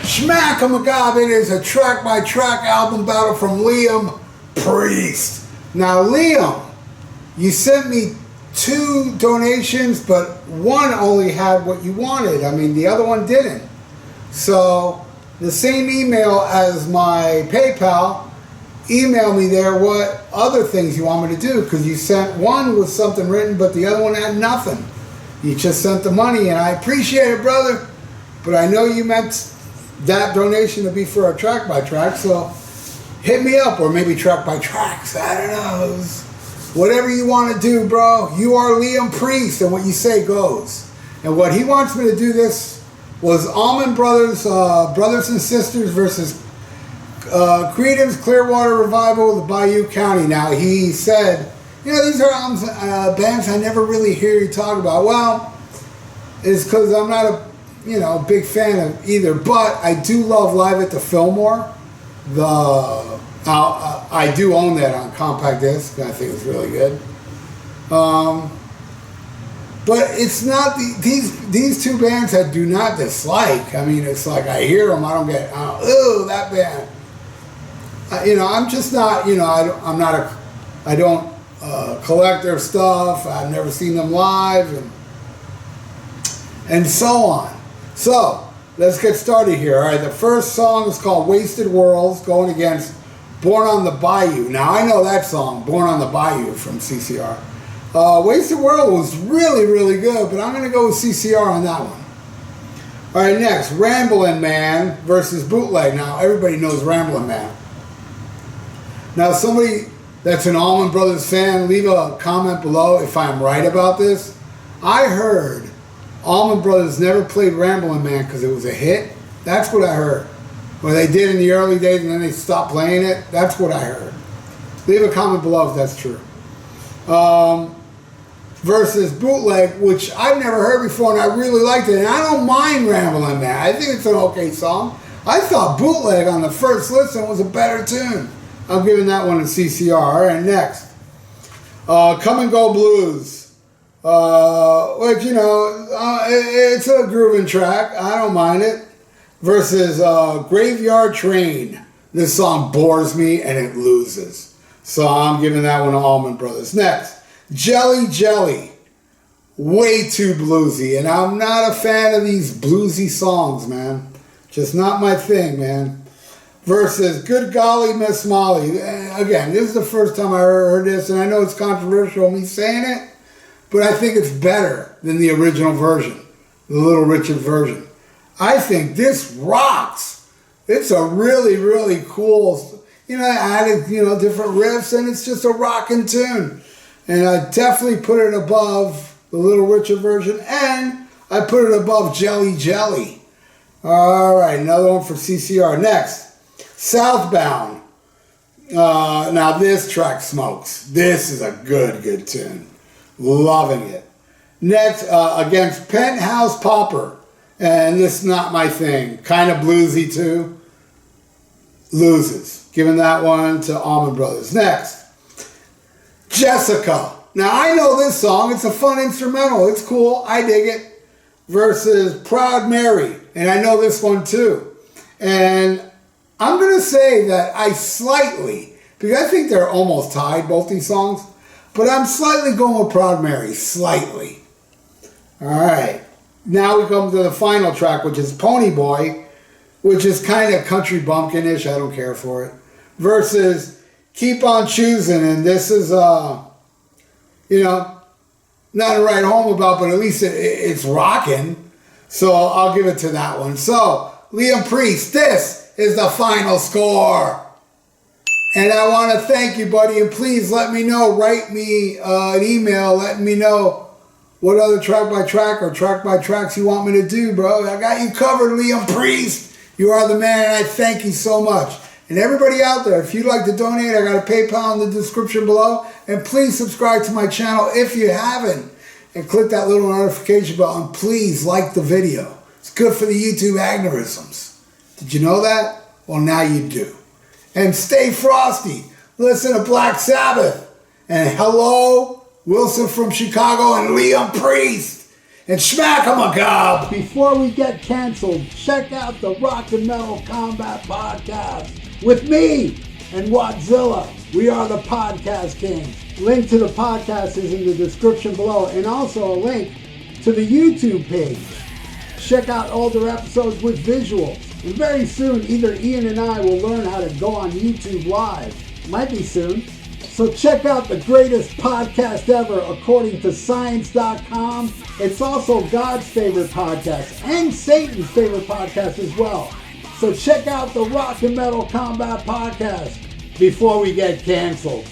Smack 'em a gob, it is a track-by-track album battle from Liam Priest. Now Liam, you sent me 2 donations, but one only had what you wanted. I mean, the other one didn't. So the same email as my PayPal, email me there what other things you want me to do, because you sent one with something written, but the other one had nothing. You just sent the money, and I appreciate it, brother, but I know you meant that donation to be for a track-by-track, so hit me up, or maybe track-by-tracks, I don't know. Whatever you want to do, bro. You are Liam Priest, and what you say goes. And what he wants me to do this was Allman Brothers, Brothers and Sisters versus Creedence Clearwater Revival of the Bayou County. Now, he said, you know, these are bands I never really hear you talk about. Well, it's because I'm not a big fan of either, but I do love Live at the Fillmore. I do own that on compact disc. I think it's really good. But it's not these 2 bands I do not dislike. I mean, it's like I hear them, I don't get, oh, that band. I'm just not, I don't collect their stuff. I've never seen them live, and so on. So, let's get started here. All right, the first song is called Wasted Worlds, going against Born on the Bayou. Now, I know that song, Born on the Bayou from CCR. Wasted World was really, really good, but I'm going to go with CCR on that one. All right, next, Ramblin' Man versus Bootleg. Now, everybody knows Ramblin' Man. Now, somebody that's an Allman Brothers fan, leave a comment below if I'm right about this. I heard Allman Brothers never played Ramblin' Man because it was a hit. That's what I heard. Well, they did in the early days and then they stopped playing it. That's what I heard. Leave a comment below if that's true. Versus Bootleg, which I've never heard before and I really liked it. And I don't mind Ramblin' Man. I think it's an okay song. I thought Bootleg on the first listen was a better tune. I'm giving that one a CCR. All right, next. Come and Go Blues. Which, it's a grooving track. I don't mind it. Versus Graveyard Train. This song bores me and it loses. So I'm giving that one to Allman Brothers. Next, Jelly Jelly. Way too bluesy. And I'm not a fan of these bluesy songs, man. Just not my thing, man. Versus Good Golly Miss Molly. Again, this is the first time I heard this, and I know it's controversial me saying it, but I think it's better than the original version, the Little Richard version. I think this rocks. It's a really, really cool, added, different riffs, and it's just a rocking tune. And I definitely put it above the Little Richard version, and I put it above Jelly Jelly. All right, another one for CCR. Next, Southbound. Now this track smokes. This is a good tune. Loving it. Next, against Penthouse Popper. And this is not my thing. Kind of bluesy too. Loses. Giving that one to Allman Brothers. Next, Jessica. Now I know this song. It's a fun instrumental. It's cool. I dig it. Versus Proud Mary. And I know this one too. And I'm going to say that I slightly, because I think they're almost tied, both these songs, but I'm slightly going with Proud Mary. Slightly. All right. Now we come to the final track, which is Pony Boy, which is kind of country bumpkin-ish. I don't care for it. Versus Keep On Choosing. And this is, not to write home about, but at least it's rocking. So I'll give it to that one. So, Liam Priest, this is the final score. And I want to thank you, buddy. And please let me know. Write me an email letting me know what other track-by-track or track-by-tracks you want me to do, bro. I got you covered, Liam Priest. You are the man, and I thank you so much. And everybody out there, if you'd like to donate, I got a PayPal in the description below. And please subscribe to my channel if you haven't. And click that little notification button. Please like the video. It's good for the YouTube algorithms. Did you know that? Well, now you do. And stay frosty. Listen to Black Sabbath. And hello Wilson from Chicago, and Liam Priest. And smack 'em a gob. Before we get canceled, check out the Rock and Metal Combat Podcast with me and Wattzilla. We are the Podcast Kings. Link to the podcast is in the description below, and also a link to the YouTube page. Check out older episodes with visuals. And very soon, either Ian and I will learn how to go on YouTube Live. Might be soon. So check out the greatest podcast ever according to science.com. It's also God's favorite podcast and Satan's favorite podcast as well. So check out the Rock and Metal Combat Podcast before we get canceled.